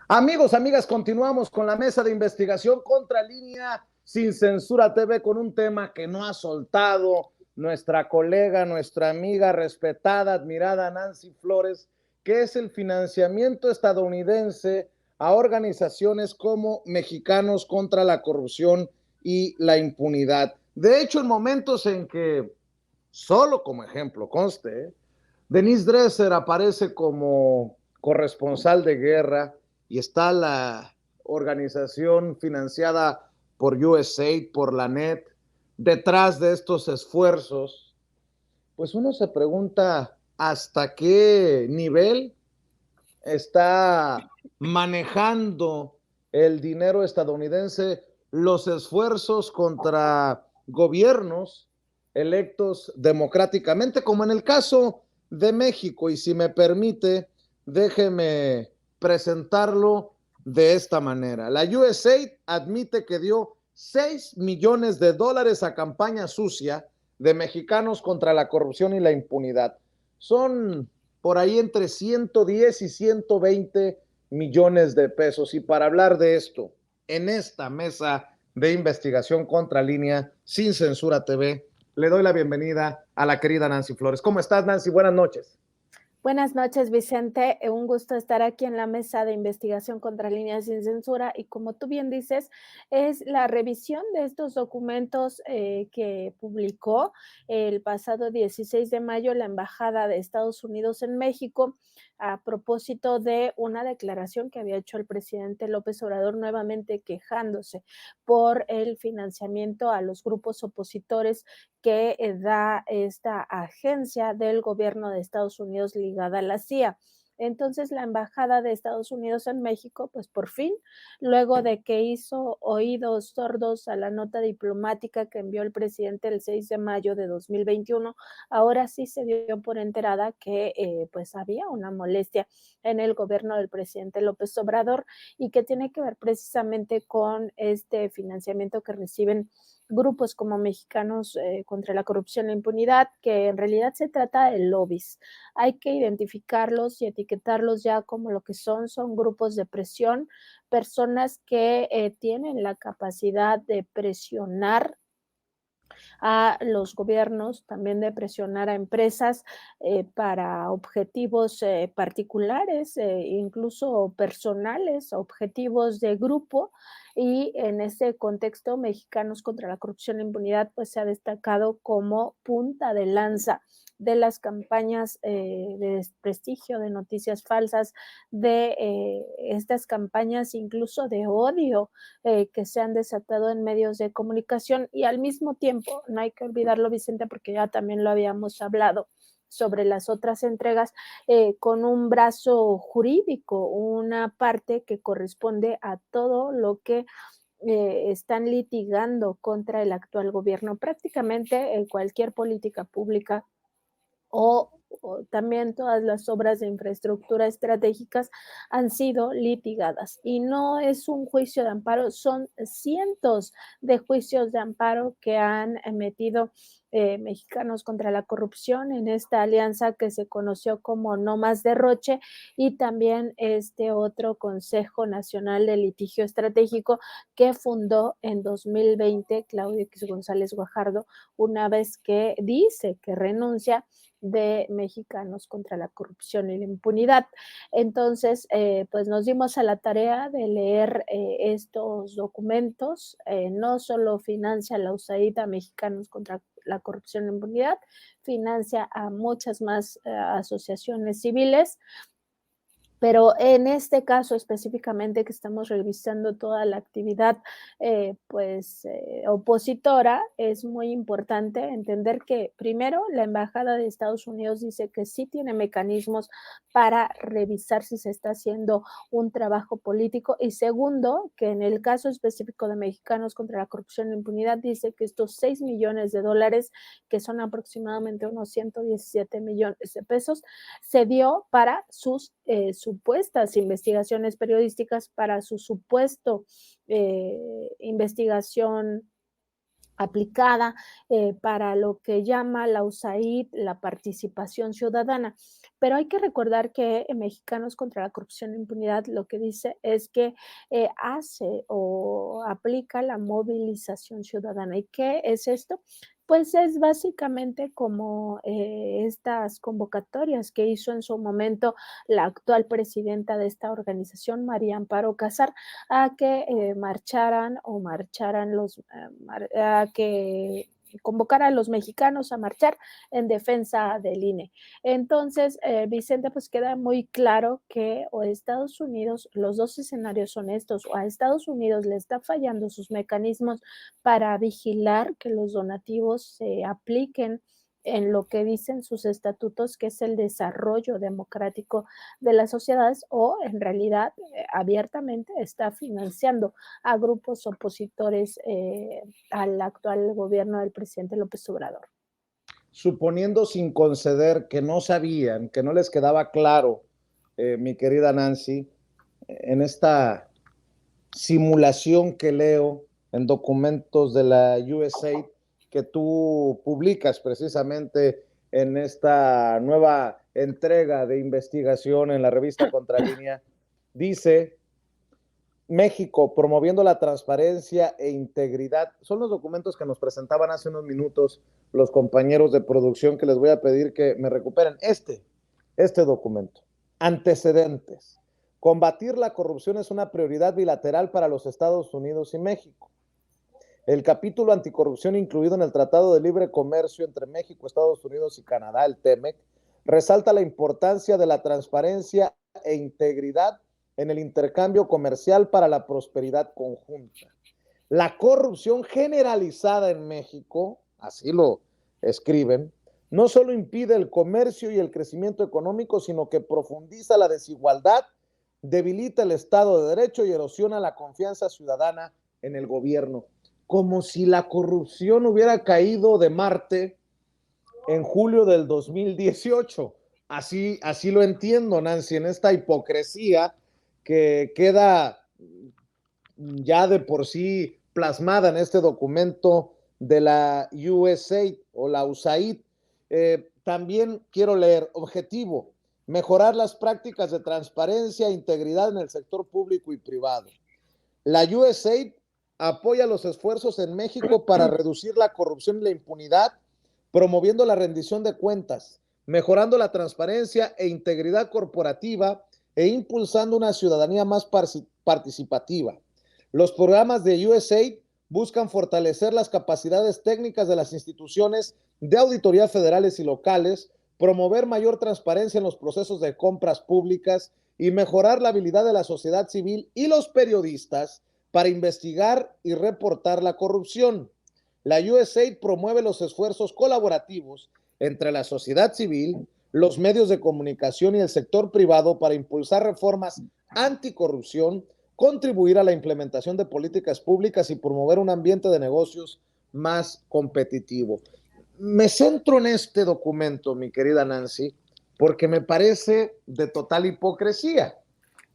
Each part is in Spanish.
Amigos, amigas, continuamos con la mesa de investigación contra línea sin censura TV con un tema que no ha soltado nuestra colega, nuestra amiga respetada, admirada Nancy Flores, que es el financiamiento estadounidense a organizaciones como Mexicanos contra la Corrupción y la Impunidad. De hecho, en momentos en que, solo como ejemplo, conste, Denise Dresser aparece como corresponsal de guerra y está la organización financiada por USAID, por la NET, detrás de estos esfuerzos, pues uno se pregunta hasta qué nivel está manejando el dinero estadounidense los esfuerzos contra gobiernos electos democráticamente, como en el caso de México. Y si me permite, déjeme presentarlo de esta manera. La USAID admite que dio $6 millones a campaña sucia de mexicanos contra la corrupción y la impunidad. Son por ahí entre 110 y 120 millones de pesos. Y para hablar de esto, en esta mesa de investigación contra línea sin censura TV, le doy la bienvenida a la querida Nancy Flores. ¿Cómo estás, Nancy? Buenas noches. Buenas noches, Vicente. Un gusto estar aquí en la mesa de investigación contra líneas sin censura y como tú bien dices, es la revisión de estos documentos que publicó el pasado 16 de mayo la Embajada de Estados Unidos en México a propósito de una declaración que había hecho el presidente López Obrador nuevamente quejándose por el financiamiento a los grupos opositores que da esta agencia del gobierno de Estados Unidos ligada a la CIA. Entonces, la Embajada de Estados Unidos en México, pues por fin, luego de que hizo oídos sordos a la nota diplomática que envió el presidente el 6 de mayo de 2021, ahora sí se dio por enterada que pues había una molestia en el gobierno del presidente López Obrador y que tiene que ver precisamente con este financiamiento que reciben grupos como Mexicanos contra la Corrupción y la Impunidad, que en realidad se trata de lobbies. Hay que identificarlos y etiquetarlos ya como lo que son grupos de presión, personas que tienen la capacidad de presionar a los gobiernos, también de presionar a empresas para objetivos particulares, incluso personales, objetivos de grupo. Y en ese contexto, Mexicanos contra la Corrupción e Impunidad pues se ha destacado como punta de lanza de las campañas de desprestigio, de noticias falsas, de estas campañas incluso de odio que se han desatado en medios de comunicación y al mismo tiempo, no hay que olvidarlo, Vicente, porque ya también lo habíamos hablado sobre las otras entregas, con un brazo jurídico, una parte que corresponde a todo lo que están litigando contra el actual gobierno. Prácticamente cualquier política pública o también todas las obras de infraestructura estratégicas han sido litigadas y no es un juicio de amparo, son cientos de juicios de amparo que han emitido Mexicanos contra la Corrupción en esta alianza que se conoció como No Más Derroche y también este otro Consejo Nacional de Litigio Estratégico que fundó en 2020 Claudio X González Guajardo, una vez que dice que renuncia de Mexicanos contra la Corrupción y la Impunidad. Entonces, pues nos dimos a la tarea de leer estos documentos. No solo financia la USAID a Mexicanos contra la Corrupción y la Impunidad, financia a muchas más asociaciones civiles. Pero en este caso específicamente que estamos revisando toda la actividad opositora, es muy importante entender que primero la Embajada de Estados Unidos dice que sí tiene mecanismos para revisar si se está haciendo un trabajo político y segundo, que en el caso específico de Mexicanos contra la Corrupción y la Impunidad dice que estos $6 millones, que son aproximadamente unos 117 millones de pesos, se dio para sus supuestas investigaciones periodísticas, para su supuesto investigación aplicada para lo que llama la USAID la participación ciudadana. Pero hay que recordar que Mexicanos contra la Corrupción e Impunidad lo que dice es que hace o aplica la movilización ciudadana. ¿Y qué es esto? Pues es básicamente como estas convocatorias que hizo en su momento la actual presidenta de esta organización, María Amparo Casar, a que marcharan o marcharan a que convocar a los mexicanos a marchar en defensa del INE. Entonces, Vicente, pues queda muy claro que o Estados Unidos, los dos escenarios son estos, o a Estados Unidos le está fallando sus mecanismos para vigilar que los donativos se apliquen en lo que dicen sus estatutos, que es el desarrollo democrático de las sociedades, o en realidad abiertamente está financiando a grupos opositores al actual gobierno del presidente López Obrador. Suponiendo sin conceder que no sabían, que no les quedaba claro, mi querida Nancy, en esta simulación que leo en documentos de la USAID que tú publicas precisamente en esta nueva entrega de investigación en la revista Contralínea, dice México promoviendo la transparencia e integridad. Son los documentos que nos presentaban hace unos minutos los compañeros de producción, que les voy a pedir que me recuperen este documento. Antecedentes. Combatir la corrupción es una prioridad bilateral para los Estados Unidos y México. El capítulo anticorrupción incluido en el Tratado de Libre Comercio entre México, Estados Unidos y Canadá, el TEMEC, resalta la importancia de la transparencia e integridad en el intercambio comercial para la prosperidad conjunta. La corrupción generalizada en México, así lo escriben, no solo impide el comercio y el crecimiento económico, sino que profundiza la desigualdad, debilita el Estado de Derecho y erosiona la confianza ciudadana en el gobierno. Como si la corrupción hubiera caído de Marte en julio del 2018. Así lo entiendo, Nancy, en esta hipocresía que queda ya de por sí plasmada en este documento de la USAID o la USAID. También quiero leer, objetivo, mejorar las prácticas de transparencia e integridad en el sector público y privado. La USAID apoya los esfuerzos en México para reducir la corrupción y la impunidad, promoviendo la rendición de cuentas, mejorando la transparencia e integridad corporativa e impulsando una ciudadanía más participativa. Los programas de USAID buscan fortalecer las capacidades técnicas de las instituciones de auditoría federales y locales, promover mayor transparencia en los procesos de compras públicas y mejorar la habilidad de la sociedad civil y los periodistas para investigar y reportar la corrupción. La USAID promueve los esfuerzos colaborativos entre la sociedad civil, los medios de comunicación y el sector privado para impulsar reformas anticorrupción, contribuir a la implementación de políticas públicas y promover un ambiente de negocios más competitivo. Me centro en este documento, mi querida Nancy, porque me parece de total hipocresía,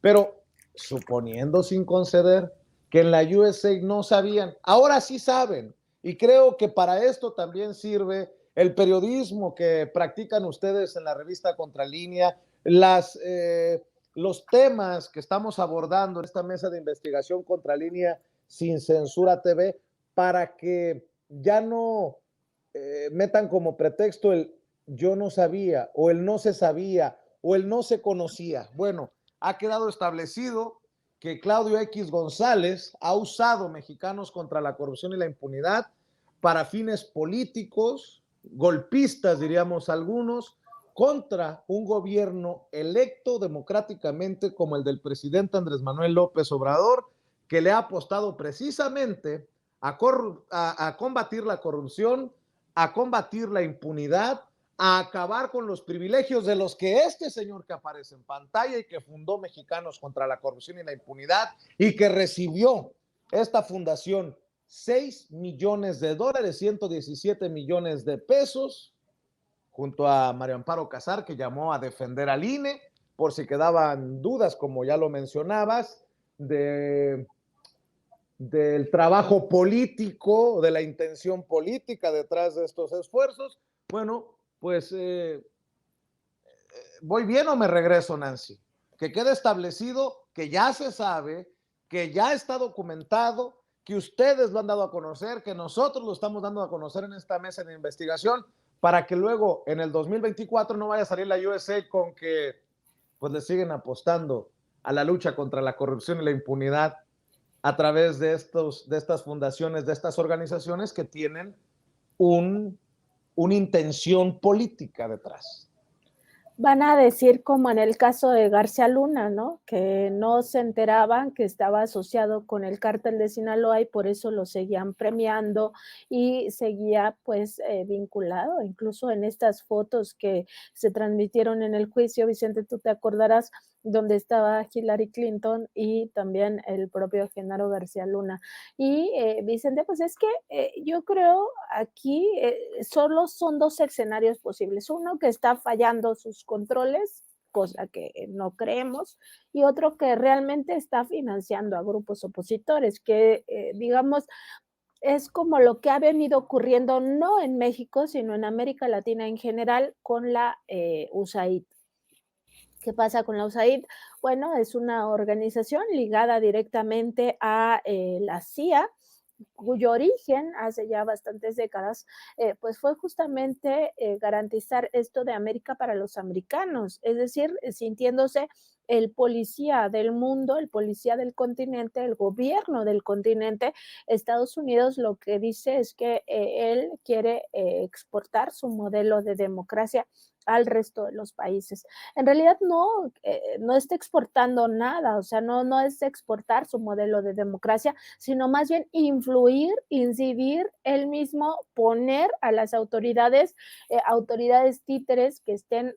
pero suponiendo sin conceder que en la USAID no sabían, ahora sí saben, y creo que para esto también sirve el periodismo que practican ustedes en la revista Contralínea, los temas que estamos abordando en esta mesa de investigación Contralínea Sin Censura TV, para que ya no metan como pretexto el yo no sabía, o el no se sabía, o el no se conocía. Bueno, ha quedado establecido que Claudio X González ha usado Mexicanos contra la Corrupción y la Impunidad para fines políticos, golpistas diríamos algunos, contra un gobierno electo democráticamente como el del presidente Andrés Manuel López Obrador, que le ha apostado precisamente a combatir la corrupción, a combatir la impunidad, a acabar con los privilegios de los que este señor que aparece en pantalla y que fundó Mexicanos contra la Corrupción y la Impunidad y que recibió esta fundación $6 millones, 117 millones de pesos, junto a María Amparo Casar, que llamó a defender al INE, por si quedaban dudas, como ya lo mencionabas, de del trabajo político, de la intención política detrás de estos esfuerzos. Bueno, pues ¿voy bien o me regreso, Nancy? Que quede establecido que ya se sabe, que ya está documentado, que ustedes lo han dado a conocer, que nosotros lo estamos dando a conocer en esta mesa de investigación, para que luego en el 2024 no vaya a salir la USA con que pues le siguen apostando a la lucha contra la corrupción y la impunidad a través de estas fundaciones, de estas organizaciones que tienen un, una intención política detrás. Van a decir como en el caso de García Luna, ¿no? Que no se enteraban que estaba asociado con el cártel de Sinaloa y por eso lo seguían premiando y seguía pues vinculado, incluso en estas fotos que se transmitieron en el juicio, Vicente, tú te acordarás, donde estaba Hillary Clinton y también el propio Genaro García Luna. Y Vicente, pues es que yo creo aquí solo son dos escenarios posibles. Uno que está fallando sus controles, cosa que no creemos, y otro que realmente está financiando a grupos opositores, que digamos es como lo que ha venido ocurriendo no en México, sino en América Latina en general con la USAID. ¿Qué pasa con la USAID? Bueno, es una organización ligada directamente a la CIA, cuyo origen hace ya bastantes décadas, pues fue justamente garantizar esto de América para los americanos, es decir, sintiéndose el policía del mundo, el policía del continente, el gobierno del continente. Estados Unidos lo que dice es que él quiere exportar su modelo de democracia al resto de los países. En realidad no está exportando nada, o sea, no es exportar su modelo de democracia, sino más bien influir, incidir, él mismo poner a las autoridades títeres que estén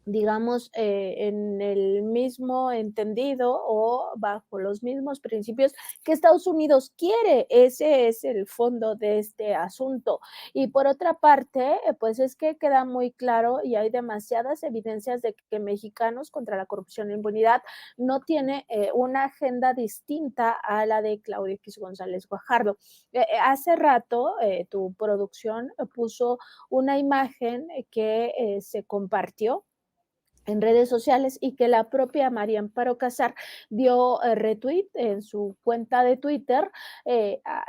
digamos, en el mismo entendido o bajo los mismos principios que Estados Unidos quiere. Ese es el fondo de este asunto. Y por otra parte, pues es que queda muy claro y hay demasiadas evidencias de que Mexicanos contra la corrupción e impunidad no tiene una agenda distinta a la de Claudio X González Guajardo. Hace rato tu producción puso una imagen que se compartió en redes sociales y que la propia María Amparo Casar dio retweet en su cuenta de Twitter.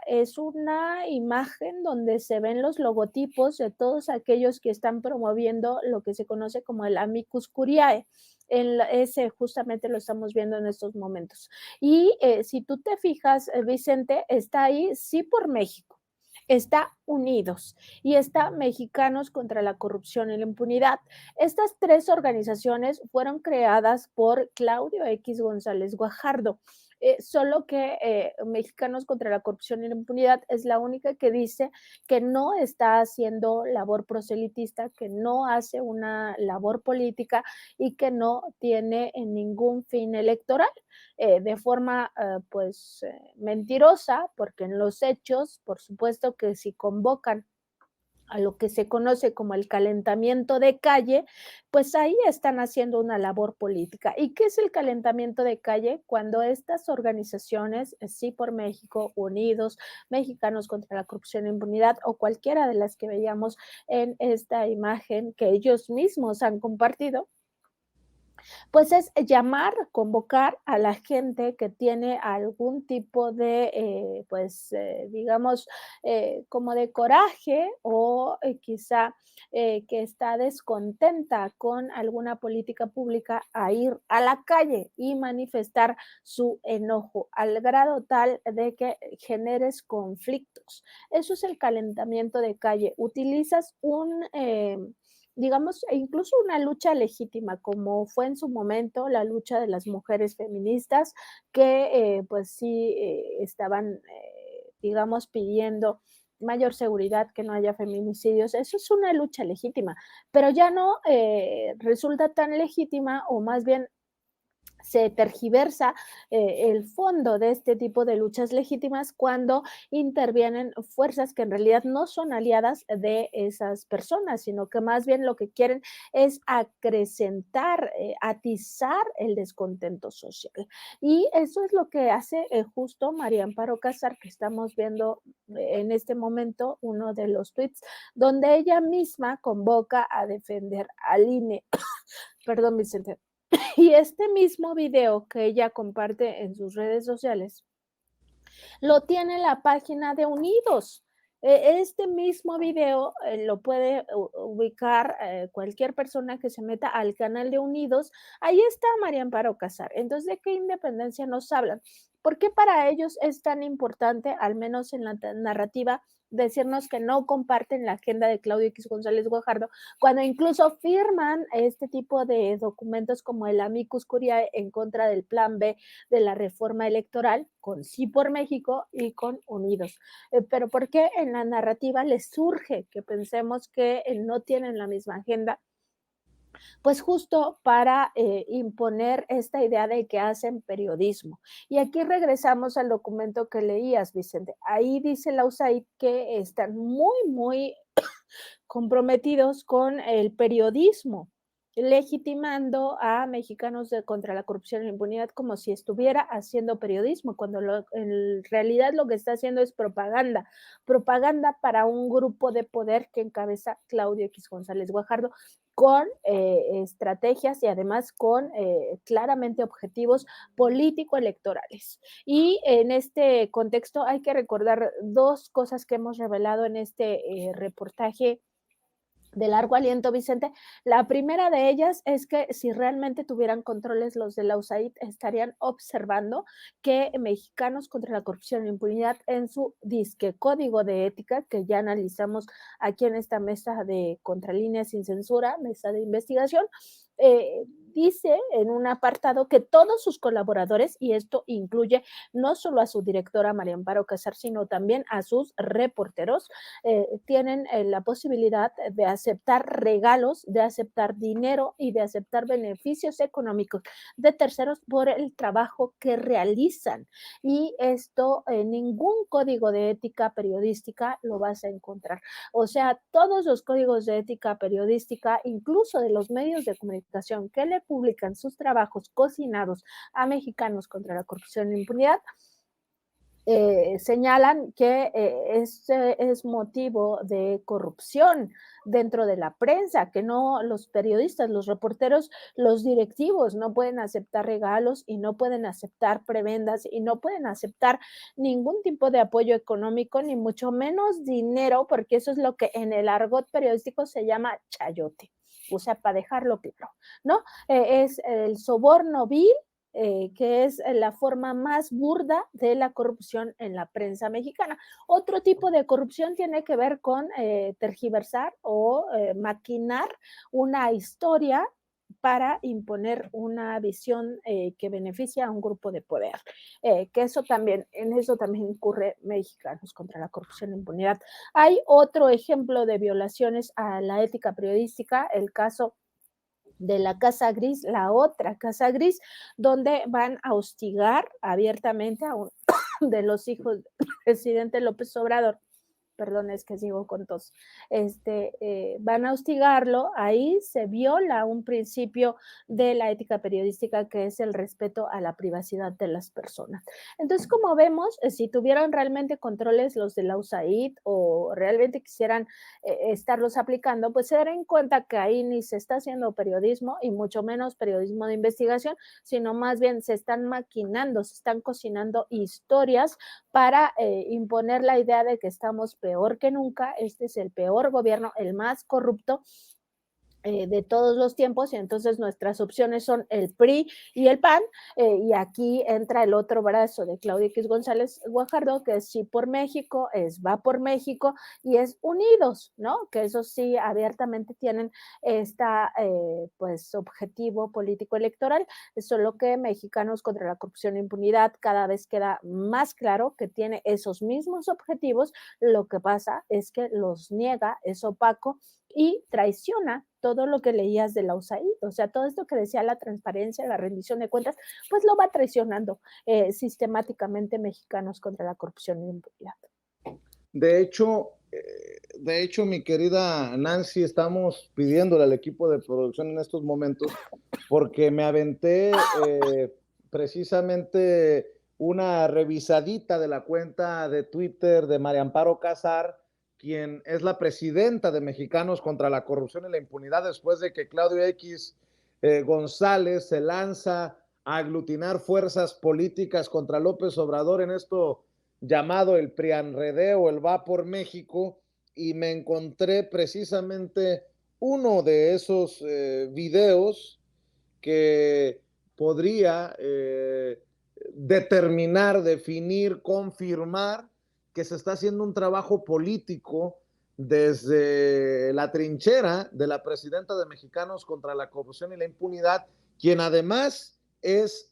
Es una imagen donde se ven los logotipos de todos aquellos que están promoviendo lo que se conoce como el Amicus Curiae. Ese justamente lo estamos viendo en estos momentos. Y si tú te fijas, Vicente, está ahí sí por México, está Unidos y está Mexicanos contra la Corrupción y la Impunidad. Estas tres organizaciones fueron creadas por Claudio X González Guajardo. Solo que Mexicanos contra la Corrupción y la Impunidad es la única que dice que no está haciendo labor proselitista, que no hace una labor política y que no tiene ningún fin electoral. De forma pues mentirosa, porque en los hechos, por supuesto que si convocan a lo que se conoce como el calentamiento de calle, pues ahí están haciendo una labor política. ¿Y qué es el calentamiento de calle? Cuando estas organizaciones, Sí por México, Unidos, Mexicanos contra la Corrupción e Impunidad o cualquiera de las que veíamos en esta imagen que ellos mismos han compartido, pues es llamar, convocar a la gente que tiene algún tipo de, pues, digamos, como de coraje o quizá que está descontenta con alguna política pública a ir a la calle y manifestar su enojo al grado tal de que generes conflictos. Eso es el calentamiento de calle. Utilizas digamos, incluso una lucha legítima, como fue en su momento la lucha de las mujeres feministas, que pues sí estaban, digamos, pidiendo mayor seguridad, que no haya feminicidios. Eso es una lucha legítima, pero ya no resulta tan legítima o más bien se tergiversa el fondo de este tipo de luchas legítimas cuando intervienen fuerzas que en realidad no son aliadas de esas personas, sino que más bien lo que quieren es acrecentar, atizar el descontento social. Y eso es lo que hace justo María Amparo Casar, que estamos viendo en este momento uno de los tweets, donde ella misma convoca a defender al INE. Perdón, Vicente. Y este mismo video que ella comparte en sus redes sociales lo tiene la página de Unidos. Este mismo video lo puede ubicar cualquier persona que se meta al canal de Unidos. Ahí está María Amparo Casar. Entonces, ¿de qué independencia nos hablan? ¿Por qué para ellos es tan importante, al menos en la narrativa, decirnos que no comparten la agenda de Claudio X González Guajardo, cuando incluso firman este tipo de documentos como el Amicus Curiae en contra del Plan B de la reforma electoral, con Sí por México y con Unidos? Pero ¿por qué en la narrativa les surge que pensemos que no tienen la misma agenda? Pues justo para imponer esta idea de que hacen periodismo. Y aquí regresamos al documento que leías, Vicente. Ahí dice la USAID que están muy comprometidos con el periodismo, legitimando a Mexicanos contra la corrupción y la impunidad como si estuviera haciendo periodismo, cuando en realidad lo que está haciendo es propaganda, propaganda para un grupo de poder que encabeza Claudio X González Guajardo, con estrategias y además con claramente objetivos político-electorales. Y en este contexto hay que recordar dos cosas que hemos revelado en este reportaje de largo aliento, Vicente. La primera de ellas es que si realmente tuvieran controles los de la USAID, estarían observando que Mexicanos contra la corrupción e impunidad, en su disque código de ética, que ya analizamos aquí en esta mesa de Contralíneas sin Censura, mesa de investigación, dice en un apartado que todos sus colaboradores, y esto incluye no solo a su directora María Amparo Casar, sino también a sus reporteros, tienen la posibilidad de aceptar regalos, de aceptar dinero y de aceptar beneficios económicos de terceros por el trabajo que realizan. Y esto en ningún código de ética periodística lo vas a encontrar. O sea, todos los códigos de ética periodística, incluso de los medios de comunicación que le publican sus trabajos cocinados a Mexicanos contra la corrupción e impunidad, señalan que es motivo de corrupción dentro de la prensa, que no los periodistas, los reporteros, los directivos no pueden aceptar regalos y no pueden aceptar prebendas y no pueden aceptar ningún tipo de apoyo económico, ni mucho menos dinero, porque eso es lo que en el argot periodístico se llama chayote. O sea, para dejarlo claro, ¿no? Es el soborno vil, que es la forma más burda de la corrupción en la prensa mexicana. Otro tipo de corrupción tiene que ver con tergiversar o maquinar una historia para imponer una visión que beneficia a un grupo de poder. Que eso también, en eso también incurre Mexicanos contra la corrupción e impunidad. Hay otro ejemplo de violaciones a la ética periodística, el caso de la Casa Gris, la otra Casa Gris, donde van a hostigar abiertamente a uno de los hijos del presidente López Obrador. Perdón, es que sigo con tos. Van a hostigarlo. Ahí se viola un principio de la ética periodística, que es el respeto a la privacidad de las personas. Entonces, como vemos, si tuvieran realmente controles los de la USAID o realmente quisieran estarlos aplicando, pues se darán cuenta que ahí ni se está haciendo periodismo y mucho menos periodismo de investigación, sino más bien se están maquinando, se están cocinando historias para imponer la idea de que estamos peor que nunca. Este es el peor gobierno, el más corrupto de todos los tiempos, y entonces nuestras opciones son el PRI y el PAN, y aquí entra el otro brazo de Claudio X González Guajardo, que es Sí por México, es Va por México y es Unidos, ¿no? Que eso sí abiertamente tienen esta pues objetivo político electoral, solo que Mexicanos contra la corrupción e impunidad cada vez queda más claro que tiene esos mismos objetivos. Lo que pasa es que los niega, es opaco y traiciona todo lo que leías de la USAID, o sea, todo esto que decía la transparencia, la rendición de cuentas, pues lo va traicionando sistemáticamente Mexicanos contra la Corrupción y la Impunidad. De hecho, mi querida Nancy, estamos pidiéndole al equipo de producción en estos momentos, porque me aventé precisamente una revisadita de la cuenta de Twitter de María Amparo Casar, quien es la presidenta de Mexicanos contra la Corrupción y la Impunidad, después de que Claudio X González se lanza a aglutinar fuerzas políticas contra López Obrador en esto llamado el Prianredeo, el Va por México, y me encontré precisamente uno de esos videos que podría determinar, definir, confirmar que se está haciendo un trabajo político desde la trinchera de la presidenta de Mexicanos contra la Corrupción y la Impunidad, quien además es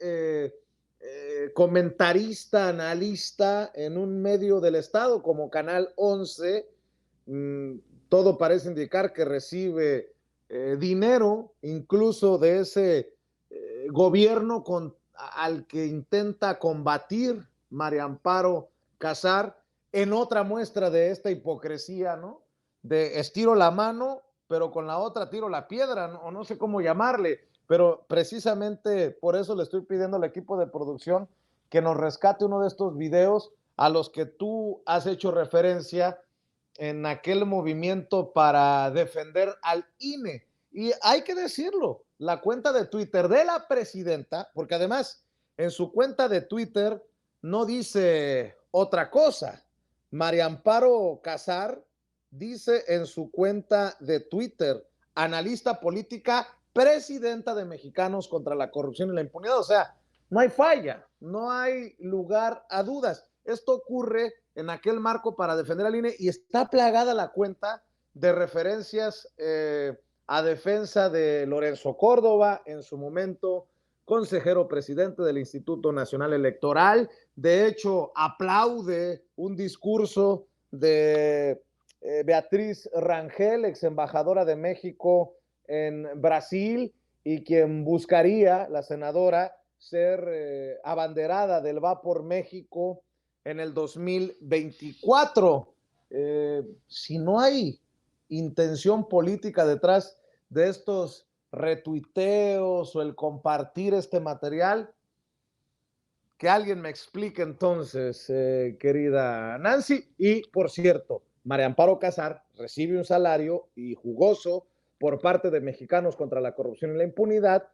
comentarista, analista en un medio del Estado como Canal 11. Todo parece indicar que recibe dinero incluso de ese gobierno al que intenta combatir María Amparo Casar, en otra muestra de esta hipocresía, ¿no? De estiro la mano, pero con la otra tiro la piedra, ¿no? O no sé cómo llamarle, pero precisamente por eso le estoy pidiendo al equipo de producción que nos rescate uno de estos videos a los que tú has hecho referencia en aquel movimiento para defender al INE. Y hay que decirlo, la cuenta de Twitter de la presidenta, porque además en su cuenta de Twitter no dice otra cosa. María Amparo Casar dice en su cuenta de Twitter, analista política, presidenta de Mexicanos contra la Corrupción y la Impunidad. O sea, no hay falla, no hay lugar a dudas. Esto ocurre en aquel marco para defender al INE y está plagada la cuenta de referencias a defensa de Lorenzo Córdoba, en su momento consejero presidente del Instituto Nacional Electoral. De hecho, aplaude un discurso de Beatriz Rangel, ex embajadora de México en Brasil, y quien buscaría, la senadora, ser abanderada del Va por México en el 2024. Si no hay intención política detrás de estos retuiteos o el compartir este material, que alguien me explique entonces, querida Nancy. Y por cierto, María Amparo Casar recibe un salario y jugoso por parte de Mexicanos contra la Corrupción y la Impunidad,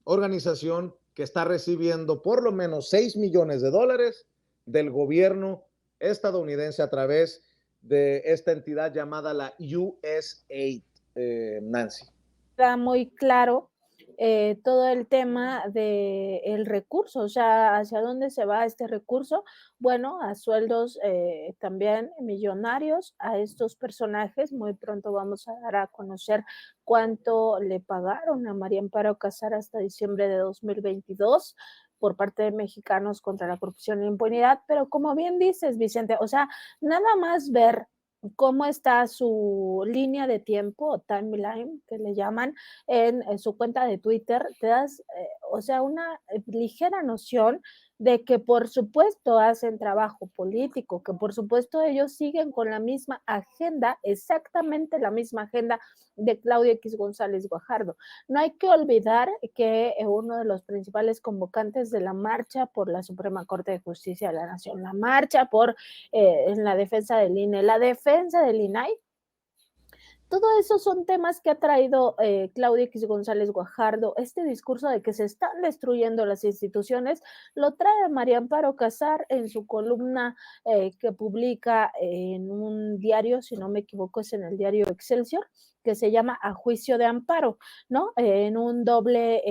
organización que está recibiendo por lo menos $6 millones del gobierno estadounidense a través de esta entidad llamada la USAID, Nancy. Está muy claro todo el tema del recurso, o sea, hacia dónde se va este recurso. Bueno, a sueldos también millonarios a estos personajes. Muy pronto vamos a dar a conocer cuánto le pagaron a María Amparo Casar hasta diciembre de 2022 por parte de Mexicanos contra la Corrupción y la Impunidad. Pero como bien dices, Vicente, o sea, nada más ver cómo está su línea de tiempo o timeline, que le llaman, en su cuenta de Twitter, te das, o sea, una ligera noción de que por supuesto hacen trabajo político, que por supuesto ellos siguen con la misma agenda, exactamente la misma agenda de Claudio X González Guajardo. No hay que olvidar que uno de los principales convocantes de la marcha por la Suprema Corte de Justicia de la Nación, la marcha por en la defensa del INE, la defensa del INAI, todo eso son temas que ha traído Claudia X González Guajardo. Este discurso de que se están destruyendo las instituciones lo trae María Amparo Casar en su columna que publica en un diario, si no me equivoco es en el diario Excelsior, que se llama a juicio de amparo, ¿no? En un doble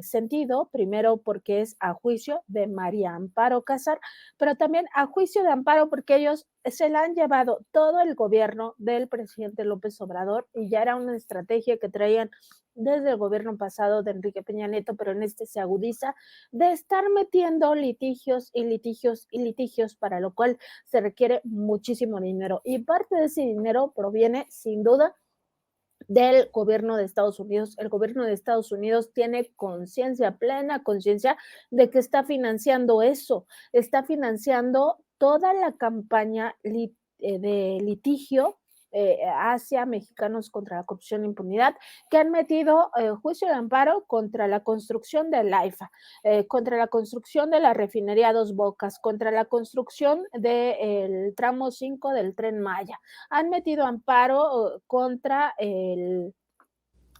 sentido, primero porque es a juicio de María Amparo Casar, pero también a juicio de amparo porque ellos se la han llevado todo el gobierno del presidente López Obrador y ya era una estrategia que traían desde el gobierno pasado de Enrique Peña Nieto, pero en este se agudiza, de estar metiendo litigios y litigios y litigios, para lo cual se requiere muchísimo dinero. Y parte de ese dinero proviene, sin duda, del gobierno de Estados Unidos. El gobierno de Estados Unidos tiene conciencia, plena conciencia de que está financiando eso, está financiando toda la campaña de litigio hacia Mexicanos contra la Corrupción e Impunidad, que han metido juicio de amparo contra la construcción del AIFA, contra la construcción de la refinería Dos Bocas, contra la construcción del tramo 5 del Tren Maya. Han metido amparo contra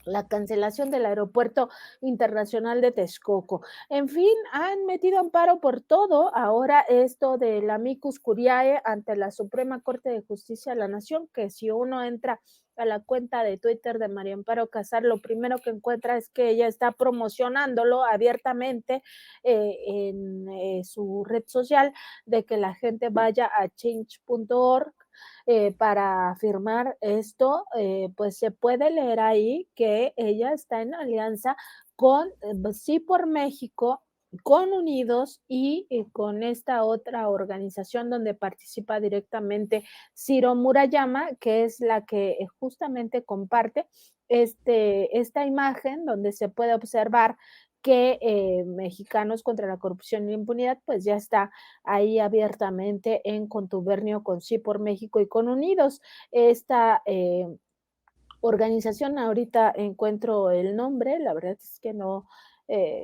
la cancelación del Aeropuerto Internacional de Texcoco. En fin, han metido amparo por todo. Ahora esto del amicus curiae ante la Suprema Corte de Justicia de la Nación, que si uno entra a la cuenta de Twitter de María Amparo Casar, lo primero que encuentra es que ella está promocionándolo abiertamente en su red social, de que la gente vaya a change.org para firmar esto, pues se puede leer ahí que ella está en alianza con Sí por México, con Unidos y con esta otra organización donde participa directamente Ciro Murayama, que es la que justamente comparte esta imagen donde se puede observar que Mexicanos contra la Corrupción y la Impunidad pues ya está ahí abiertamente en contubernio con Sí por México y con Unidos. Esta organización, ahorita encuentro el nombre, la verdad es que no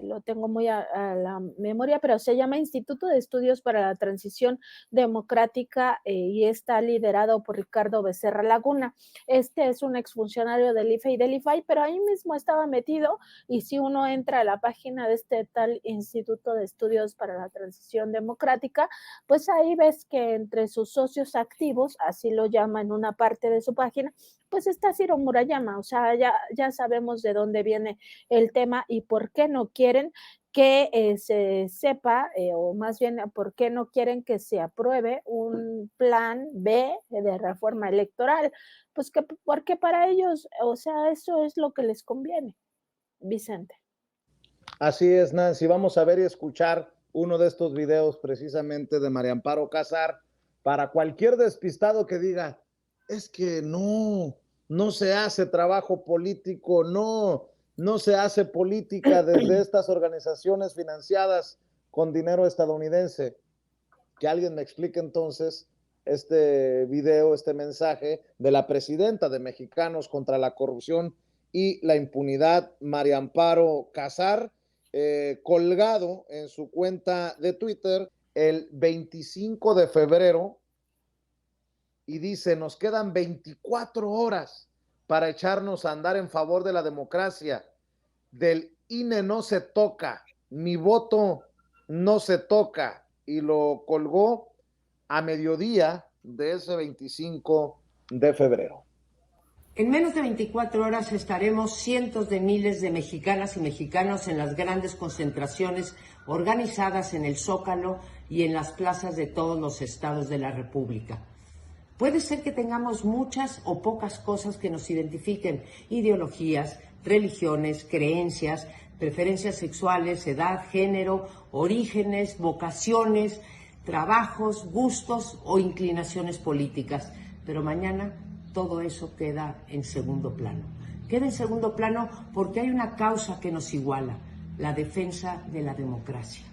lo tengo muy a la memoria, pero se llama Instituto de Estudios para la Transición Democrática y está liderado por Ricardo Becerra Laguna. Este es un exfuncionario del IFE y del IFAI, pero ahí mismo estaba metido, y si uno entra a la página de este tal Instituto de Estudios para la Transición Democrática, pues ahí ves que entre sus socios activos, así lo llama en una parte de su página, pues está Ciro Murayama. O sea, ya sabemos de dónde viene el tema y por qué no quieren que se sepa, o más bien, por qué no quieren que se apruebe un plan B de reforma electoral. Pues que porque para ellos, o sea, eso es lo que les conviene, Vicente. Así es, Nancy. Vamos a ver y escuchar uno de estos videos precisamente de María Amparo Casar para cualquier despistado que diga, es que no se hace trabajo político, no se hace política desde estas organizaciones financiadas con dinero estadounidense. Que alguien me explique entonces este video, este mensaje de la presidenta de Mexicanos contra la Corrupción y la Impunidad, María Amparo Casar, colgado en su cuenta de Twitter el 25 de febrero, y dice, nos quedan 24 horas para echarnos a andar en favor de la democracia. Del INE no se toca, mi voto no se toca. Y lo colgó a mediodía de ese 25 de febrero. En menos de 24 horas estaremos cientos de miles de mexicanas y mexicanos en las grandes concentraciones organizadas en el Zócalo y en las plazas de todos los estados de la República. Puede ser que tengamos muchas o pocas cosas que nos identifiquen: ideologías, religiones, creencias, preferencias sexuales, edad, género, orígenes, vocaciones, trabajos, gustos o inclinaciones políticas. Pero mañana todo eso queda en segundo plano. Queda en segundo plano porque hay una causa que nos iguala: la defensa de la democracia,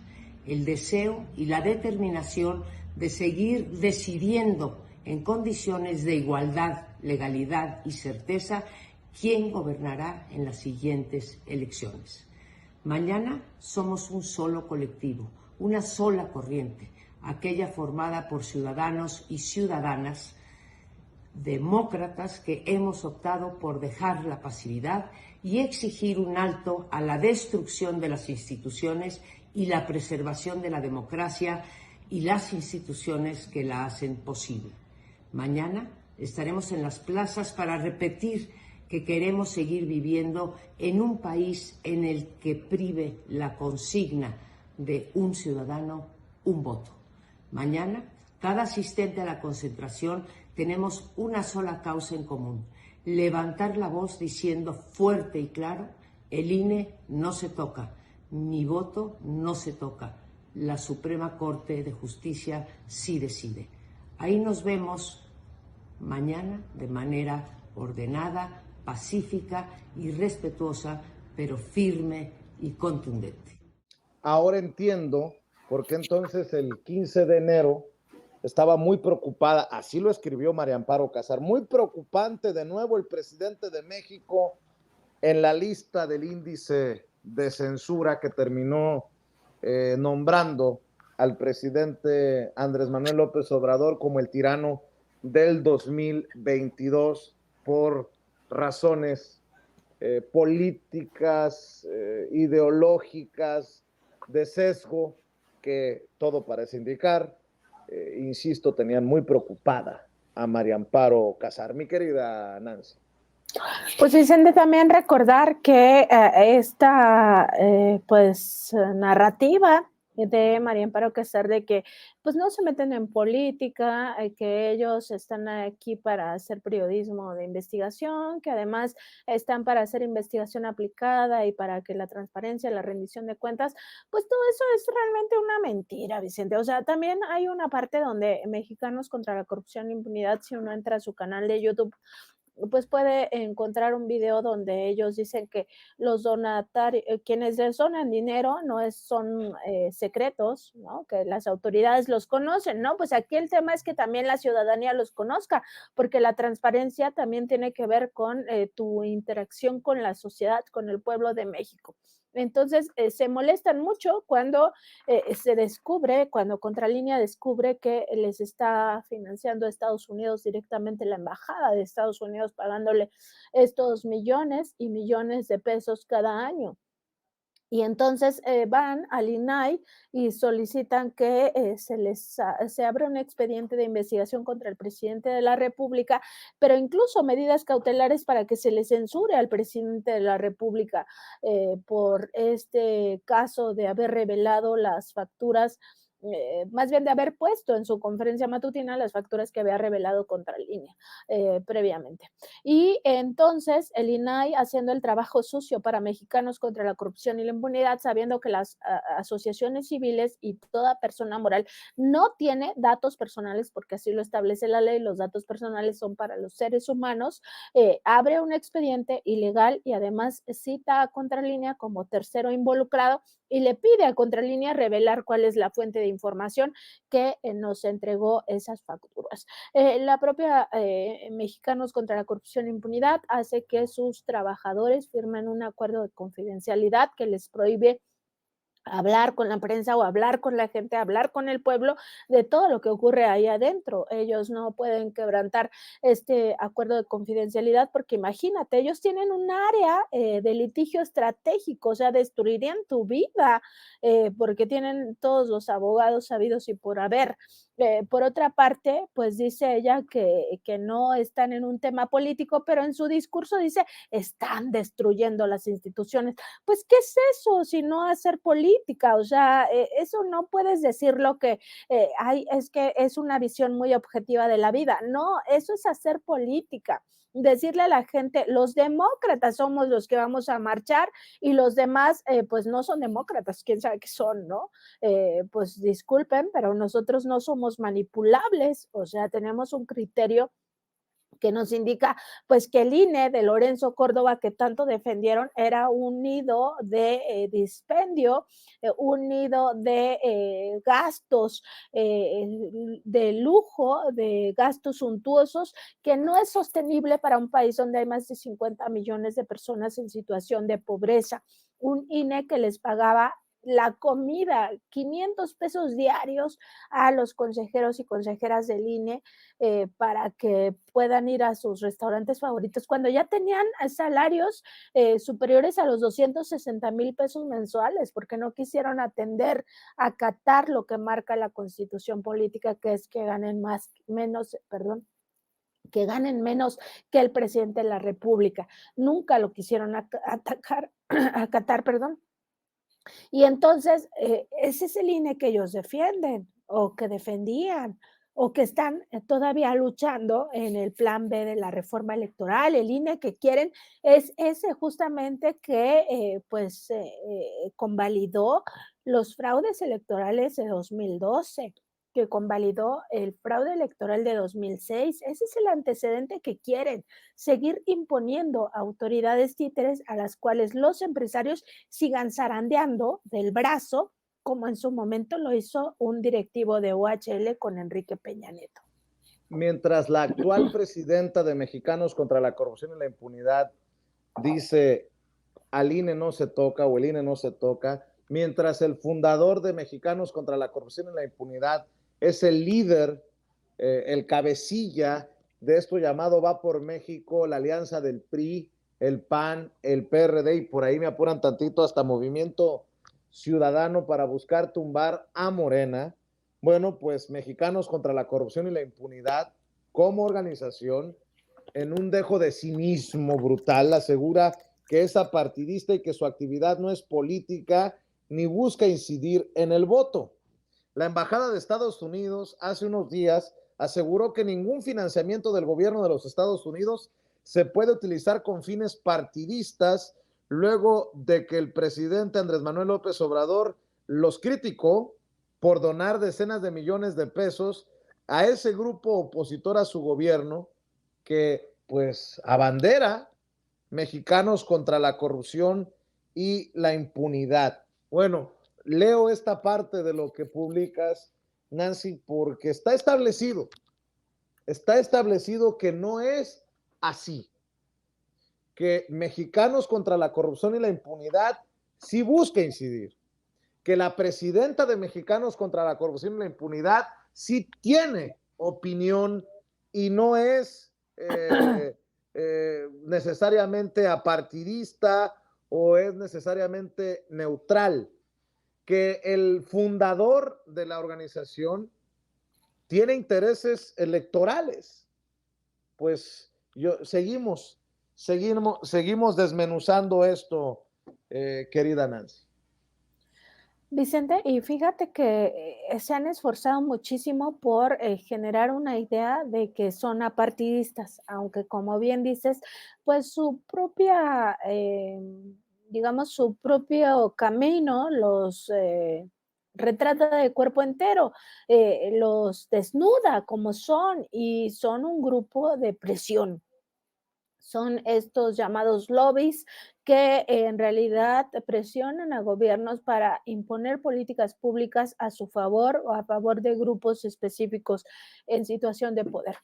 el deseo y la determinación de seguir decidiendo en condiciones de igualdad, legalidad y certeza quién gobernará en las siguientes elecciones. Mañana somos un solo colectivo, una sola corriente, aquella formada por ciudadanos y ciudadanas demócratas que hemos optado por dejar la pasividad y exigir un alto a la destrucción de las instituciones y la preservación de la democracia y las instituciones que la hacen posible. Mañana estaremos en las plazas para repetir que queremos seguir viviendo en un país en el que prive la consigna de un ciudadano, un voto. Mañana, cada asistente a la concentración tenemos una sola causa en común: levantar la voz diciendo fuerte y claro: el INE no se toca, mi voto no se toca, la Suprema Corte de Justicia sí decide. Ahí nos vemos mañana de manera ordenada, pacífica y respetuosa, pero firme y contundente. Ahora entiendo por qué entonces el 15 de enero estaba muy preocupada, así lo escribió María Amparo Casar, muy preocupante de nuevo el presidente de México en la lista del índice de censura que terminó nombrando al presidente Andrés Manuel López Obrador como el tirano del 2022 por razones políticas, ideológicas, de sesgo, que todo parece indicar, insisto, tenían muy preocupada a María Amparo Casar. Mi querida Nancy. Pues Vicente, también recordar que esta narrativa de María Amparo Casar de que pues no se meten en política, que ellos están aquí para hacer periodismo de investigación, que además están para hacer investigación aplicada y para que la transparencia, la rendición de cuentas, pues todo eso es realmente una mentira, Vicente. O sea, también hay una parte donde Mexicanos contra la Corrupción e Impunidad, si uno entra a su canal de YouTube, pues puede encontrar un video donde ellos dicen que los donatarios, quienes les donan dinero son secretos, ¿no? Que las autoridades los conocen, ¿no? Pues aquí el tema es que también la ciudadanía los conozca, porque la transparencia también tiene que ver con tu interacción con la sociedad, con el pueblo de México. Entonces, se molestan mucho cuando se descubre, cuando Contralínea descubre que les está financiando a Estados Unidos directamente la embajada de Estados Unidos, pagándole estos millones y millones de pesos cada año. Y entonces van al INAI y solicitan que se abra un expediente de investigación contra el presidente de la República, pero incluso medidas cautelares para que se le censure al presidente de la República por este caso de haber revelado las facturas, más bien de haber puesto en su conferencia matutina las facturas que había revelado Contralínea previamente. Y entonces el INAI, haciendo el trabajo sucio para Mexicanos contra la Corrupción y la Impunidad, sabiendo que las asociaciones civiles y toda persona moral no tiene datos personales, porque así lo establece la ley, los datos personales son para los seres humanos, abre un expediente ilegal y además cita a Contralínea como tercero involucrado y le pide a Contralínea revelar cuál es la fuente de información que nos entregó esas facturas. La propia Mexicanos contra la Corrupción e Impunidad hace que sus trabajadores firmen un acuerdo de confidencialidad que les prohíbe hablar con la prensa o hablar con la gente, hablar con el pueblo de todo lo que ocurre ahí adentro. Ellos no pueden quebrantar este acuerdo de confidencialidad porque imagínate, ellos tienen un área de litigio estratégico, o sea, destruirían tu vida porque tienen todos los abogados sabidos y por haber. Por otra parte, pues dice ella que no están en un tema político, pero en su discurso dice, están destruyendo las instituciones. Pues, ¿qué es eso si no hacer política? O sea, eso no puedes decirlo que es que es una visión muy objetiva de la vida. No, eso es hacer política. Decirle a la gente, los demócratas somos los que vamos a marchar y los demás, pues no son demócratas, quién sabe qué son, ¿no? Pues disculpen, pero nosotros no somos manipulables, o sea, tenemos un criterio que nos indica pues que el INE de Lorenzo Córdoba que tanto defendieron era un nido de dispendio, un nido de gastos de lujo, de gastos suntuosos, que no es sostenible para un país donde hay más de 50 millones de personas en situación de pobreza. Un INE que les pagaba la comida, 500 pesos diarios a los consejeros y consejeras del INE para que puedan ir a sus restaurantes favoritos, cuando ya tenían salarios superiores a los 260,000 pesos mensuales, porque no quisieron acatar lo que marca la Constitución política, que es que ganen que ganen menos que el presidente de la República. Nunca lo quisieron acatar, perdón. Y entonces, ese es el INE que ellos defienden o que defendían o que están todavía luchando en el plan B de la reforma electoral. El INE que quieren es ese justamente que convalidó los fraudes electorales de 2012, que convalidó el fraude electoral de 2006. Ese es el antecedente que quieren, seguir imponiendo autoridades títeres a las cuales los empresarios sigan zarandeando del brazo, como en su momento lo hizo un directivo de OHL con Enrique Peña Nieto. Mientras la actual presidenta de Mexicanos contra la Corrupción y la Impunidad dice al INE no se toca o el INE no se toca, mientras el fundador de Mexicanos contra la Corrupción y la Impunidad es el líder, el cabecilla de esto llamado Va por México, la alianza del PRI, el PAN, el PRD y por ahí me apuran tantito hasta Movimiento Ciudadano para buscar tumbar a Morena. Bueno, pues Mexicanos contra la Corrupción y la Impunidad como organización, en un dejo de cinismo brutal, asegura que es apartidista y que su actividad no es política ni busca incidir en el voto. La Embajada de Estados Unidos hace unos días aseguró que ningún financiamiento del gobierno de los Estados Unidos se puede utilizar con fines partidistas, luego de que el presidente Andrés Manuel López Obrador los criticó por donar decenas de millones de pesos a ese grupo opositor a su gobierno que pues abandera Mexicanos contra la Corrupción y la Impunidad. Bueno, leo esta parte de lo que publicas, Nancy, porque está establecido que no es así, que Mexicanos contra la Corrupción y la Impunidad sí busca incidir, que la presidenta de Mexicanos contra la Corrupción y la Impunidad sí tiene opinión y no es necesariamente apartidista o es necesariamente neutral, que el fundador de la organización tiene intereses electorales. Pues seguimos desmenuzando esto, querida Nancy. Vicente, y fíjate que se han esforzado muchísimo por generar una idea de que son apartidistas, aunque como bien dices, pues su propia, digamos, su propio camino los retrata de cuerpo entero, los desnuda como son y son un grupo de presión. Son estos llamados lobbies que en realidad presionan a gobiernos para imponer políticas públicas a su favor o a favor de grupos específicos en situación de poder.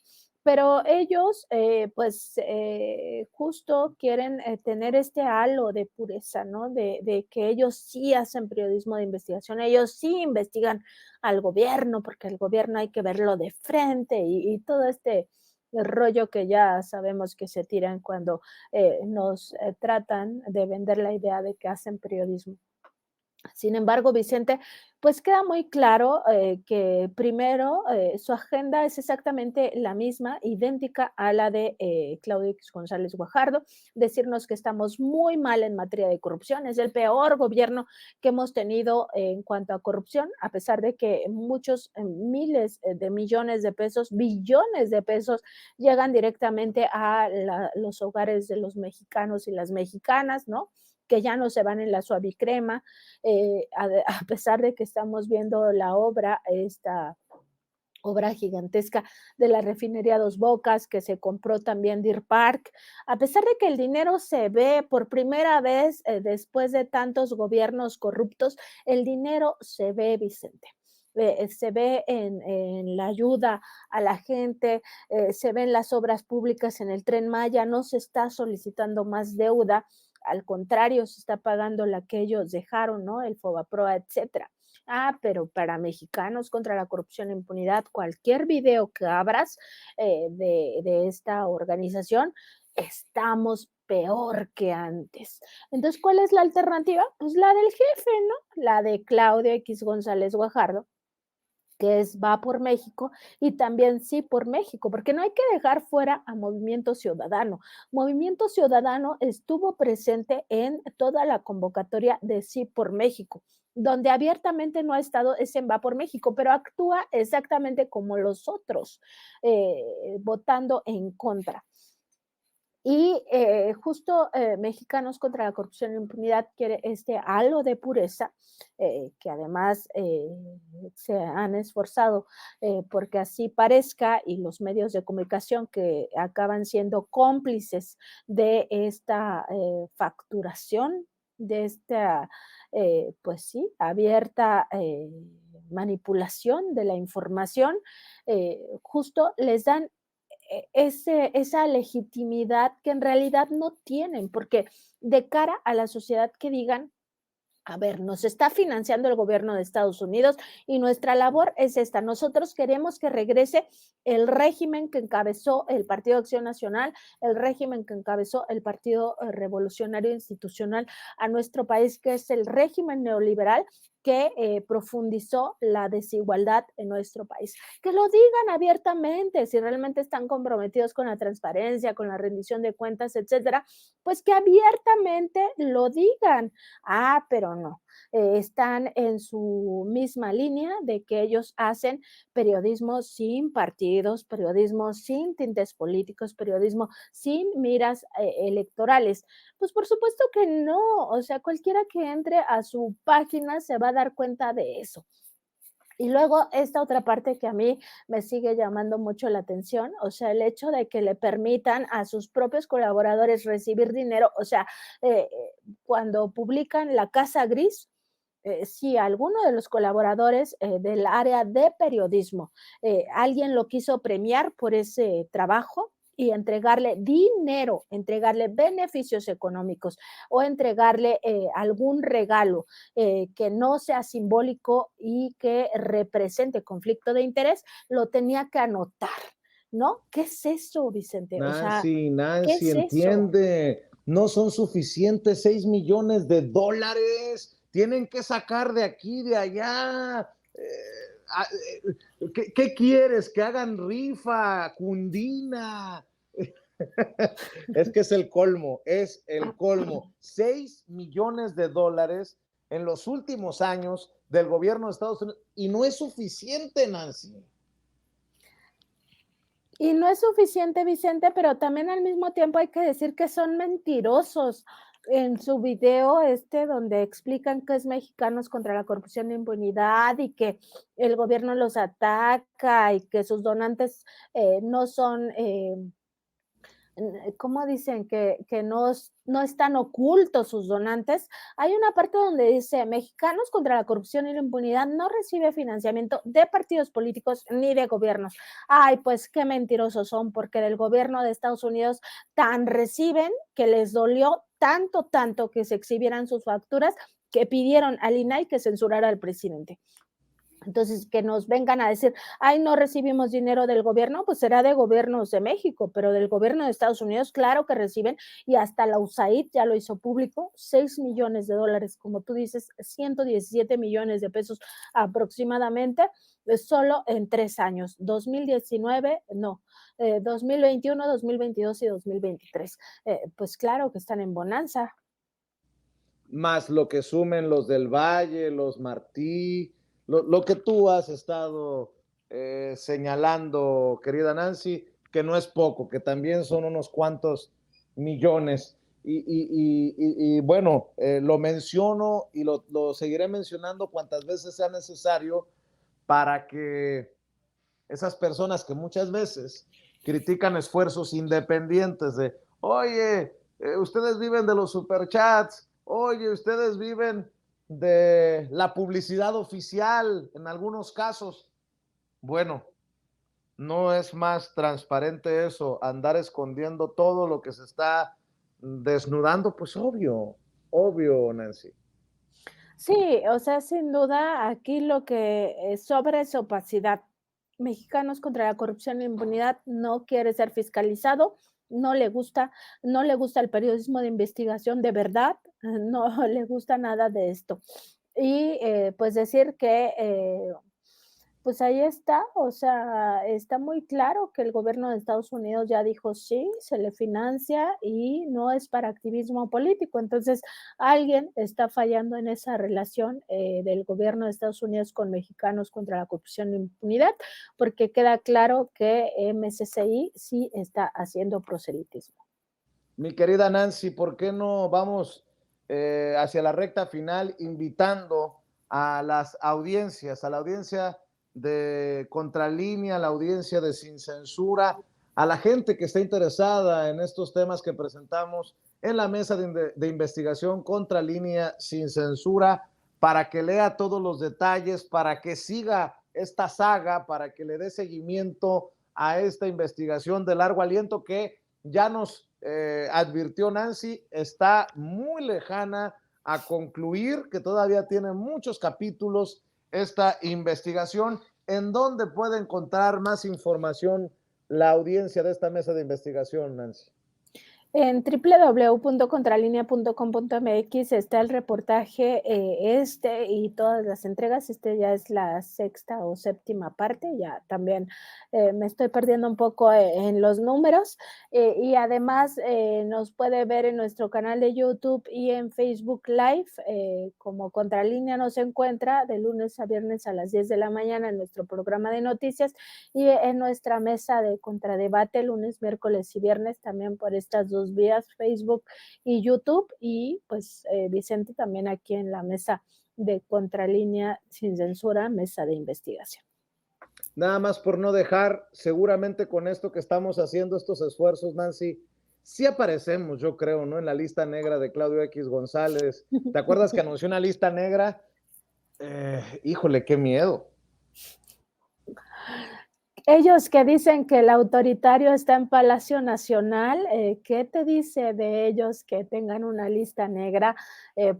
Pero ellos, justo quieren tener este halo de pureza, ¿no? De que ellos sí hacen periodismo de investigación, ellos sí investigan al gobierno, porque el gobierno hay que verlo de frente y todo este el rollo que ya sabemos que se tiran cuando nos tratan de vender la idea de que hacen periodismo. Sin embargo, Vicente, pues queda muy claro que primero su agenda es exactamente la misma, idéntica a la de Claudio X González Guajardo, decirnos que estamos muy mal en materia de corrupción, es el peor gobierno que hemos tenido en cuanto a corrupción, a pesar de que muchos miles de millones de pesos, billones de pesos llegan directamente a los hogares de los mexicanos y las mexicanas, ¿no? Que ya no se van en la suavicrema, a pesar de que estamos viendo la obra, esta obra gigantesca de la refinería Dos Bocas, que se compró también Deer Park, a pesar de que el dinero se ve por primera vez después de tantos gobiernos corruptos, el dinero se ve, Vicente. Se ve en la ayuda a la gente, se ven las obras públicas en el Tren Maya, no se está solicitando más deuda, al contrario, se está pagando la que ellos dejaron, ¿no? El Fobaproa, etcétera. Pero para Mexicanos contra la corrupción e impunidad, cualquier video que abras de esta organización, estamos peor que antes. Entonces, ¿cuál es la alternativa? Pues la del jefe, ¿no? La de Claudio X González Guajardo, que es Va por México, y también Sí por México, porque no hay que dejar fuera a Movimiento Ciudadano. Movimiento Ciudadano estuvo presente en toda la convocatoria de Sí por México. Donde abiertamente no ha estado es en Va por México, pero actúa exactamente como los otros, votando en contra. Y justo Mexicanos contra la Corrupción e Impunidad quiere este halo de pureza, que además se han esforzado porque así parezca, y los medios de comunicación que acaban siendo cómplices de esta facturación, de esta, pues sí, abierta manipulación de la información, justo les dan esa legitimidad que en realidad no tienen, porque de cara a la sociedad que digan, a ver, nos está financiando el gobierno de Estados Unidos y nuestra labor es esta. Nosotros queremos que regrese el régimen que encabezó el Partido de Acción Nacional, el régimen que encabezó el Partido Revolucionario Institucional a nuestro país, que es el régimen neoliberal que profundizó la desigualdad en nuestro país. Que lo digan abiertamente, si realmente están comprometidos con la transparencia, con la rendición de cuentas, etcétera, pues que abiertamente lo digan. Ah, pero no. Están en su misma línea de que ellos hacen periodismo sin partidos, periodismo sin tintes políticos, periodismo sin miras electorales. Pues por supuesto que no, o sea, cualquiera que entre a su página se va a dar cuenta de eso. Y luego esta otra parte que a mí me sigue llamando mucho la atención, o sea, el hecho de que le permitan a sus propios colaboradores recibir dinero, o sea, cuando publican La Casa Gris, si alguno de los colaboradores del área de periodismo, alguien lo quiso premiar por ese trabajo y entregarle dinero, entregarle beneficios económicos o entregarle algún regalo que no sea simbólico y que represente conflicto de interés, lo tenía que anotar, ¿no? ¿Qué es eso, Vicente? O sea, ¿qué Nancy, es eso? entiende, no son suficientes 6 millones de dólares, tienen que sacar de aquí, de allá. ¿Qué quieres? Que hagan rifa, cundina. Es que es el colmo. 6 millones de dólares en los últimos años del gobierno de Estados Unidos y no es suficiente, Nancy. Y no es suficiente, Vicente, pero también al mismo tiempo hay que decir que son mentirosos. En su video donde explican que es Mexicanos contra la Corrupción e Impunidad y que el gobierno los ataca y que sus donantes no son ¿cómo dicen? Que no están ocultos sus donantes. Hay una parte donde dice, Mexicanos contra la Corrupción y la Impunidad no recibe financiamiento de partidos políticos ni de gobiernos. Ay, pues qué mentirosos son, porque del gobierno de Estados Unidos tan reciben que les dolió tanto que se exhibieran sus facturas que pidieron al INAI que censurara al presidente. Entonces, que nos vengan a decir, ay, no recibimos dinero del gobierno, pues será de gobiernos de México, pero del gobierno de Estados Unidos, claro que reciben, y hasta la USAID ya lo hizo público, 6 millones de dólares, como tú dices, 117 millones de pesos aproximadamente, solo en 3 años, 2019, no, 2021, 2022 y 2023. Pues claro que están en bonanza. Más lo que sumen los del Valle, los Martí, lo que tú has estado señalando, querida Nancy, que no es poco, que también son unos cuantos millones. Y bueno, lo menciono y lo seguiré mencionando cuantas veces sea necesario para que esas personas que muchas veces critican esfuerzos independientes de, oye, ustedes viven de los superchats, oye, ustedes viven de la publicidad oficial en algunos casos. Bueno, no es más transparente eso, andar escondiendo todo lo que se está desnudando, pues obvio, Nancy. Sí, o sea, sin duda aquí lo que sobra es opacidad. Mexicanos contra la Corrupción e Impunidad no quiere ser fiscalizado, no le gusta, no le gusta el periodismo de investigación de verdad, no le gusta nada de esto. Y pues decir que pues ahí está, o sea, está muy claro que el gobierno de Estados Unidos ya dijo sí, se le financia y no es para activismo político. Entonces, alguien está fallando en esa relación del gobierno de Estados Unidos con mexicanos contra la corrupción e impunidad, porque queda claro que MSCI sí está haciendo proselitismo. Mi querida Nancy, ¿por qué no vamos hacia la recta final invitando a las audiencias, a la audiencia de Contralínea, a la audiencia de Sin Censura, a la gente que está interesada en estos temas que presentamos en la mesa de investigación Contralínea Sin Censura, para que lea todos los detalles, para que siga esta saga, para que le dé seguimiento a esta investigación de largo aliento que ya nos advirtió Nancy, está muy lejana a concluir, que todavía tiene muchos capítulos esta investigación. ¿En dónde puede encontrar más información la audiencia de esta mesa de investigación, Nancy? En www.contralinea.com.mx está el reportaje y todas las entregas. Este ya es la sexta o séptima parte, ya también me estoy perdiendo un poco en los números. Y además nos puede ver en nuestro canal de YouTube y en Facebook Live, como Contralínea nos encuentra de lunes a viernes a las 10 de la mañana en nuestro programa de noticias, y en nuestra mesa de contradebate lunes, miércoles y viernes también por estas dos vías, Facebook y YouTube, y pues Vicente también aquí en la mesa de Contralínea Sin Censura, mesa de investigación. Nada más por no dejar, seguramente con esto que estamos haciendo, estos esfuerzos, Nancy, sí aparecemos, yo creo, ¿no? En la lista negra de Claudio X González. ¿Te acuerdas que anunció una lista negra? Híjole, qué miedo. Ellos que dicen que el autoritario está en Palacio Nacional, ¿qué te dice de ellos que tengan una lista negra?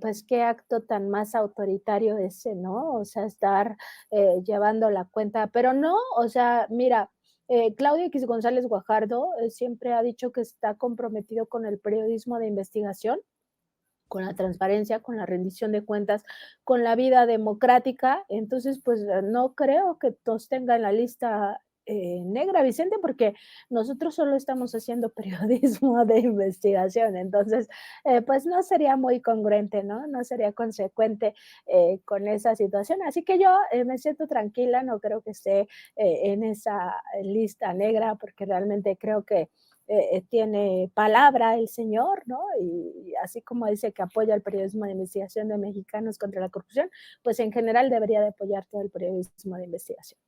Pues qué acto tan más autoritario ese, ¿no? O sea, estar llevando la cuenta, pero no, o sea, mira, Claudio X González Guajardo siempre ha dicho que está comprometido con el periodismo de investigación, con la transparencia, con la rendición de cuentas, con la vida democrática. Entonces, pues no creo que todos tengan la lista negra, Vicente, porque nosotros solo estamos haciendo periodismo de investigación. Entonces, pues no sería muy congruente, ¿no? No sería consecuente con esa situación. Así que yo me siento tranquila, no creo que esté en esa lista negra, porque realmente creo que tiene palabra el señor, ¿no? Y así como dice que apoya el periodismo de investigación de mexicanos contra la corrupción, pues en general debería de apoyar todo el periodismo de investigación.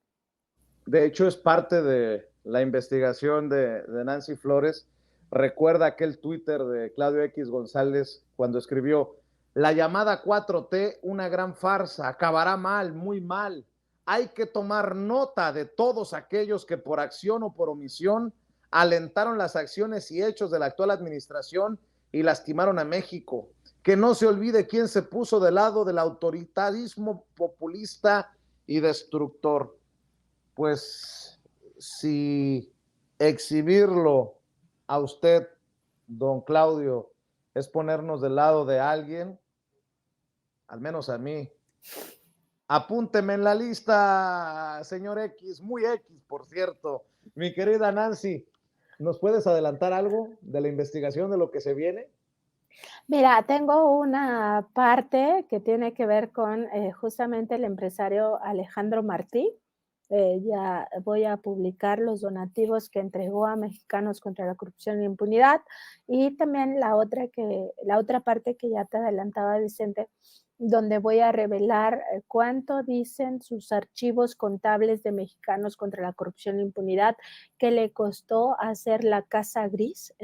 De hecho, es parte de la investigación de Nancy Flores. Recuerda aquel Twitter de Claudio X González cuando escribió: la llamada 4T, una gran farsa, acabará mal, muy mal. Hay que tomar nota de todos aquellos que por acción o por omisión alentaron las acciones y hechos de la actual administración y lastimaron a México. Que no se olvide quién se puso del lado del autoritarismo populista y destructor. Pues si exhibirlo a usted, don Claudio, es ponernos del lado de alguien, al menos a mí, apúnteme en la lista, señor X, muy X, por cierto. Mi querida Nancy, ¿nos puedes adelantar algo de la investigación de lo que se viene? Mira, tengo una parte que tiene que ver con justamente el empresario Alejandro Martí. Ya voy a publicar los donativos que entregó a Mexicanos contra la Corrupción e Impunidad, y también la otra parte que ya te adelantaba, Vicente, donde voy a revelar cuánto dicen sus archivos contables de Mexicanos contra la Corrupción e Impunidad que le costó hacer la Casa Gris,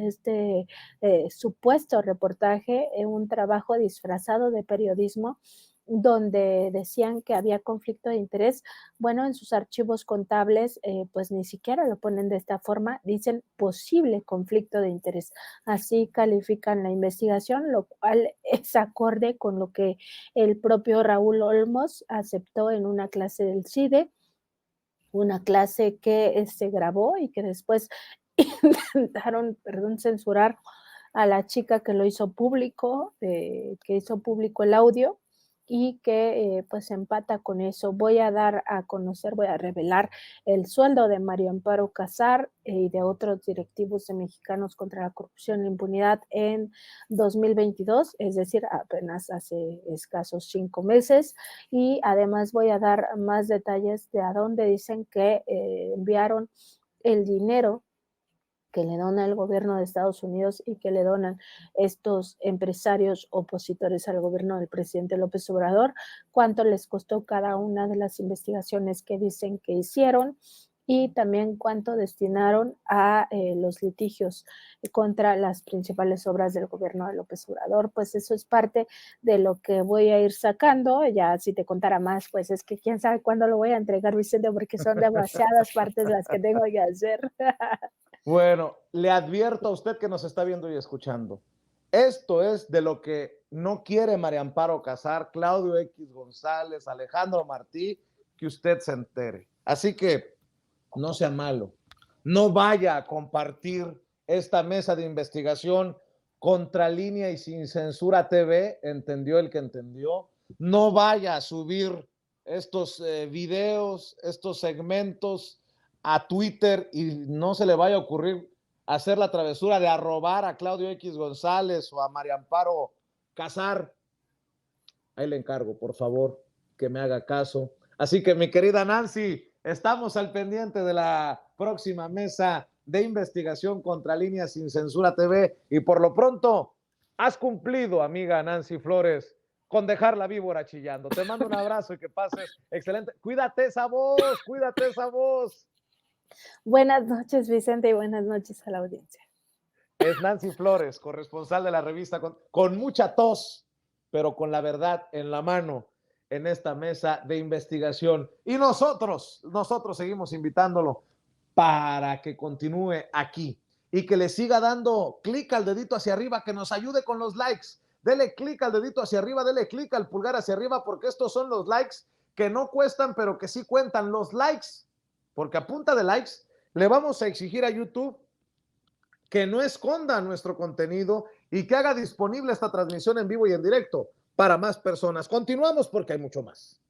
supuesto reportaje, un trabajo disfrazado de periodismo, donde decían que había conflicto de interés. Bueno, en sus archivos contables, pues ni siquiera lo ponen de esta forma, dicen posible conflicto de interés. Así califican la investigación, lo cual es acorde con lo que el propio Raúl Olmos aceptó en una clase del CIDE, una clase que se grabó y que después intentaron, censurar a la chica que lo hizo público, que hizo público el audio, y que pues empata con eso. Voy a dar a conocer, voy a revelar el sueldo de María Amparo Casar y de otros directivos de Mexicanos contra la Corrupción y la Impunidad en 2022, es decir, apenas hace escasos 5 meses, y además voy a dar más detalles de a dónde dicen que enviaron el dinero que le dona el gobierno de Estados Unidos y que le donan estos empresarios opositores al gobierno del presidente López Obrador, cuánto les costó cada una de las investigaciones que dicen que hicieron y también cuánto destinaron a los litigios contra las principales obras del gobierno de López Obrador. Pues eso es parte de lo que voy a ir sacando. Ya si te contara más, pues es que quién sabe cuándo lo voy a entregar, Vicente, porque son demasiadas partes las que tengo que hacer. Bueno, le advierto a usted que nos está viendo y escuchando. Esto es de lo que no quiere María Amparo Casar, Claudio X González, Alejandro Martí, que usted se entere. Así que no sea malo, no vaya a compartir esta mesa de investigación contra Línea y Sin Censura TV, entendió el que entendió. No vaya a subir estos videos, estos segmentos a Twitter y no se le vaya a ocurrir hacer la travesura de arrobar a Claudio X González o a María Amparo Casar. Ahí le encargo, por favor, que me haga caso. Así que, mi querida Nancy, estamos al pendiente de la próxima mesa de investigación contra Línea Sin Censura TV y por lo pronto has cumplido, amiga Nancy Flores, con dejar la víbora chillando. Te mando un abrazo y que pases excelente. Cuídate esa voz, cuídate esa voz. Buenas noches, Vicente, y buenas noches a la audiencia. Es Nancy Flores, corresponsal de la revista, con mucha tos, pero con la verdad en la mano en esta mesa de investigación. Y nosotros seguimos invitándolo para que continúe aquí y que le siga dando clic al dedito hacia arriba, que nos ayude con los likes. Dele clic al dedito hacia arriba, dele clic al pulgar hacia arriba, porque estos son los likes que no cuestan, pero que sí cuentan los likes, porque a punta de likes le vamos a exigir a YouTube que no esconda nuestro contenido y que haga disponible esta transmisión en vivo y en directo para más personas. Continuamos porque hay mucho más.